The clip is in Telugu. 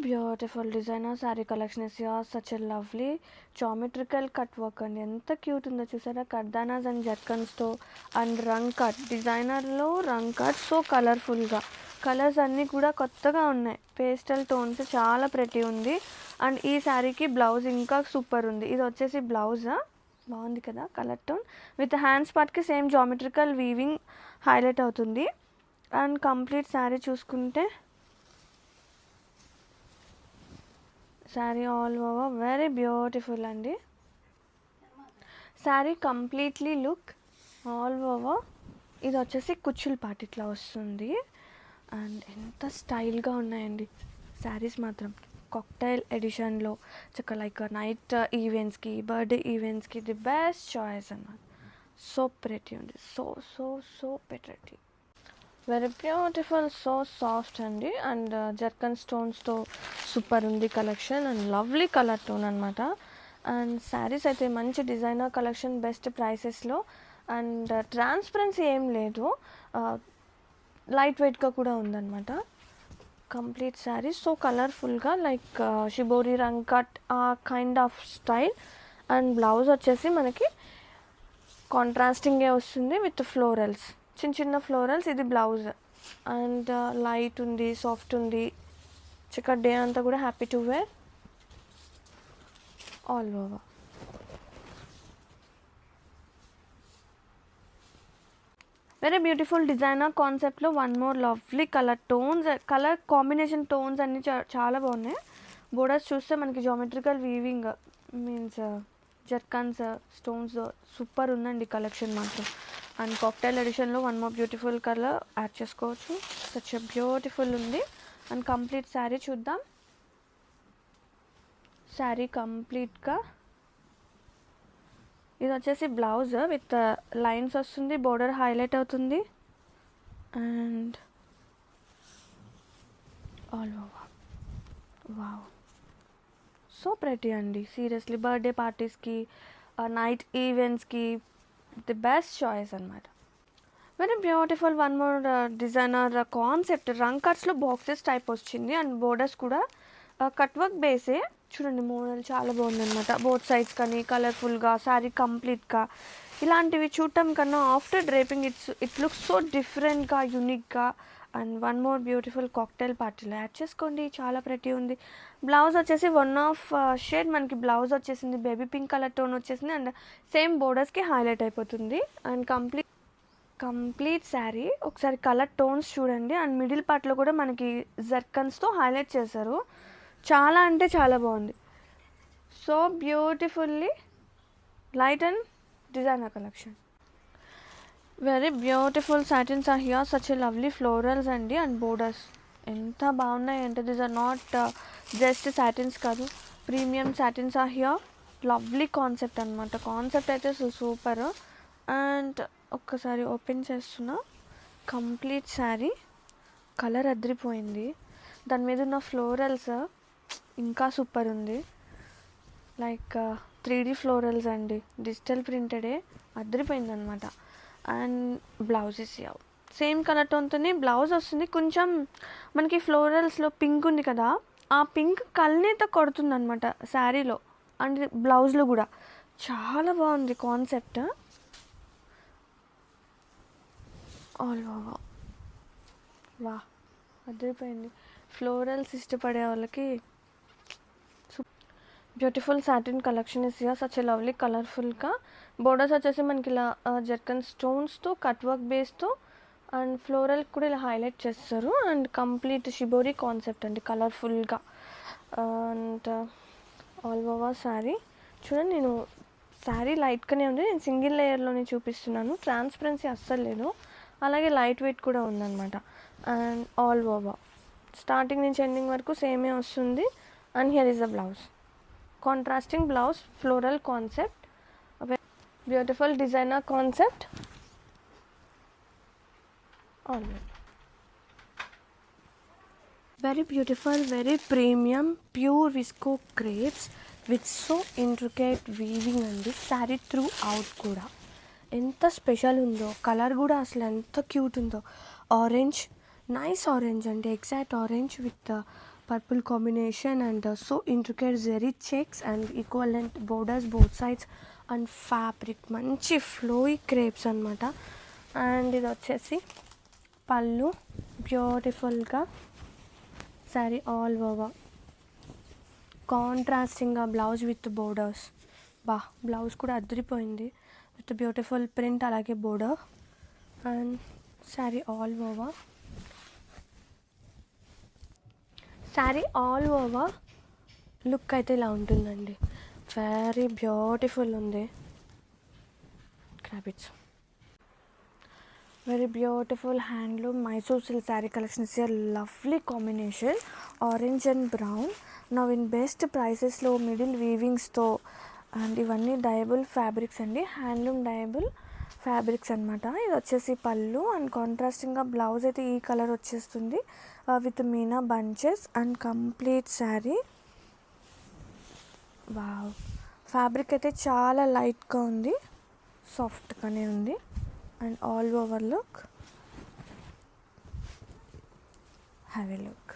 Beautiful designer sari collection is here. Such a lovely geometrical cut work అండి. ఎంత క్యూట్ ఉందో చూసారా, కర్దానాస్ అండ్ జర్కన్స్తో అండ్ రంగ్ కట్ డిజైనర్లో రంగ్ కట్ సో కలర్ఫుల్గా. కలర్స్ అన్నీ కూడా కొత్తగా ఉన్నాయి, పేస్టల్ టోన్స్, చాలా ప్రెటీ ఉంది. అండ్ ఈ శారీకి బ్లౌజ్ ఇంకా సూపర్ ఉంది. ఇది వచ్చేసి బ్లౌజా, బాగుంది కదా కలర్ టోన్. విత్ హ్యాండ్స్ పార్ట్కి సేమ్ జామెట్రికల్ వీవింగ్ హైలైట్ అవుతుంది. అండ్ కంప్లీట్ శారీ చూసుకుంటే sari all over very beautiful అండి. Sari completely look all over. ఇది వచ్చేసి కుచ్చుల పార్ట్ ఇట్లా వస్తుంది. అండ్ ఎంత స్టైల్గా ఉన్నాయండి శారీస్ మాత్రం. కాక్టైల్ ఎడిషన్లో చక్క లైక్ నైట్ ఈవెంట్స్కి, బర్త్డే ఈవెంట్స్కి ది బెస్ట్ చాయిస్ అన్నమాట. సో ప్రెటీ ఉంది, so so so pretty, very beautiful, so soft అండి. అండ్ జర్కన్ స్టోన్స్తో సూపర్ ఉంది collection and lovely colour tone అనమాట. అండ్ శారీస్ అయితే మంచి డిజైనర్ కలెక్షన్, బెస్ట్ ప్రైసెస్లో. అండ్ ట్రాన్స్పరెన్సీ ఏం లేదు, లైట్ వెయిట్గా కూడా ఉందన్నమాట. కంప్లీట్ శారీ సో కలర్ఫుల్గా లైక్ షిబోరి రంగ్ కట్ ఆ kind of style. And blouse వచ్చేసి మనకి కాంట్రాస్టింగే వస్తుంది విత్ ఫ్లోరల్స్, చిన్న చిన్న ఫ్లోరల్స్. ఇది బ్లౌజ్. అండ్ లైట్ ఉంది, సాఫ్ట్ ఉంది. చక్క డే అంతా కూడా happy to wear all over. Very beautiful designer కాన్సెప్ట్లో one more lovely colour tones, colour combination tones అన్నీ చాలా బాగున్నాయి. బోర్డర్స్ చూస్తే మనకి geometrical weaving means zircons stones super ఉందండి కలెక్షన్ మాత్రం. అండ్ కాక్టైల్ ఎడిషన్లో one more beautiful colour add చేసుకోవచ్చు. సచ్ బ్యూటిఫుల్ ఉంది. అండ్ కంప్లీట్ శారీ చూద్దాం. శారీ కంప్లీట్గా ఇది వచ్చేసి బ్లౌజ్ విత్ లైన్స్ వస్తుంది, బోర్డర్ హైలైట్ అవుతుంది. And all over wow, so pretty అండి. సీరియస్లీ బర్త్డే పార్టీస్కి, నైట్ ఈవెంట్స్కి ది బెస్ట్ చాయిస్ అనమాట. Very beautiful one more designer concept. రంగ్ కట్స్లో బాక్సెస్ టైప్ వచ్చింది. అండ్ బోర్డర్స్ కూడా కట్ వర్క్ బేసే. చూడండి మోడల్ చాలా బాగుందన్నమాట. బోత్ సైడ్స్ కానీ కలర్ఫుల్గా శారీ కంప్లీట్గా. ఇలాంటివి చూడటం కన్నా after draping it looks so డిఫరెంట్గా, యూనిక్గా. And one more beautiful cocktail పార్టీలో యాడ్ చేసుకోండి, చాలా ప్రెటీ ఉంది. బ్లౌజ్ వచ్చేసి వన్ ఆఫ్ షేడ్ మనకి బ్లౌజ్ వచ్చేసింది, బేబీ పింక్ కలర్ టోన్ వచ్చేసింది. అండ్ సేమ్ బోర్డర్స్కి హైలైట్ అయిపోతుంది. అండ్ కంప్లీట్ శారీ ఒకసారి కలర్ టోన్స్ చూడండి. అండ్ మిడిల్ పార్ట్లో కూడా మనకి జర్కన్స్తో హైలైట్ చేశారు. చాలా అంటే చాలా బాగుంది. So beautifully light and designer collection. Very beautiful satins are here. Such a lovely florals అండి. అండ్ బోర్డర్స్ ఎంత బాగున్నాయి అంటే these are not just satins కాదు, premium satins are here. Lovely concept అనమాట. కాన్సెప్ట్ అయితే సూపర్. అండ్ ఒక్కసారి ఓపెన్ చేస్తున్నా. కంప్లీట్ శారీ కలర్ అదిరిపోయింది. దాని మీద ఉన్న ఫ్లోరల్స్ ఇంకా సూపర్ ఉంది. లైక్ 3D ఫ్లోరల్స్ అండి, డిజిటల్ ప్రింటెడే, అదిరిపోయింది అనమాట. And blouse is same colour టోన్తోనే blouse వస్తుంది. కొంచెం మనకి ఫ్లోరల్స్లో పింక్ ఉంది కదా, ఆ పింక్ కల్నేత కొడుతుంది అనమాట శారీలో అండ్ బ్లౌజ్లో కూడా. చాలా బాగుంది కాన్సెప్ట్ ఆల్ ఓవర్. వా, అదిరిపోయింది. ఫ్లోరల్స్ ఇష్టపడే వాళ్ళకి beautiful satin collection is here. Such a lovely కలర్ఫుల్గా. బోర్డర్స్ వచ్చేసి మనకి ఇలా జర్కన్ స్టోన్స్తో కట్ వర్క్ బేస్తో అండ్ ఫ్లోరల్ కూడా ఇలా హైలైట్ చేస్తారు. అండ్ కంప్లీట్ షిబోరి కాన్సెప్ట్ అండి, కలర్ఫుల్గా. అండ్ ఆల్ ఓవర్ శారీ చూడండి. నేను శారీ లైట్గానే ఉంది, నేను సింగిల్ లేయర్లోనే చూపిస్తున్నాను. ట్రాన్స్పరెన్సీ అస్సలు లేదు, అలాగే లైట్ వెయిట్ కూడా ఉందన్నమాట. అండ్ ఆల్ ఓవర్ స్టార్టింగ్ నుంచి ఎండింగ్ వరకు సేమే వస్తుంది. And here is the blouse, contrasting blouse, floral concept, beautiful designer concept all over. Very beautiful, very premium pure visco crepes with so intricate weaving అండి. శారీ త్రూ అవుట్ కూడా ఎంత స్పెషల్ ఉందో, కలర్ కూడా అసలు ఎంత క్యూట్ ఉందో. ఆరెంజ్, నైస్ ఆరెంజ్ అండి, exact orange with purple combination and so intricate zeri checks and equivalent borders both sides and fabric మంచి ఫ్లోయి క్రేప్స్ అనమాట. అండ్ ఇది వచ్చేసి పళ్ళు, బ్యూటిఫుల్గా శారీ ఆల్ ఓవర్ కాంట్రాస్టింగ్గా బ్లౌజ్ విత్ బోర్డర్స్. బ్లౌజ్ కూడా అదిరిపోయింది విత్ బ్యూటిఫుల్ ప్రింట్ అలాగే border and sari all over. Sari all over look అయితే ఇలా ఉంటుందండి. వెరీ బ్యూటిఫుల్ ఉంది. క్రాబిట్స్ very beautiful handloom Mysore silk sari collection is a lovely combination orange and brown. Now in best ప్రైసెస్లో మిడిల్ వీవింగ్స్తో అండ్ ఇవన్నీ డయబుల్ ఫ్యాబ్రిక్స్ అండి, హ్యాండ్లూమ్ డయబుల్ ఫ్యాబ్రిక్స్ అనమాట. ఇది వచ్చేసి పళ్ళు అండ్ కాంట్రాస్టింగ్గా బ్లౌజ్ అయితే ఈ కలర్ వచ్చేస్తుంది with Meena bunches and complete sari. Wow, fabric అయితే చాలా లైట్గా ఉంది, సాఫ్ట్గానే ఉంది and all over look have a look.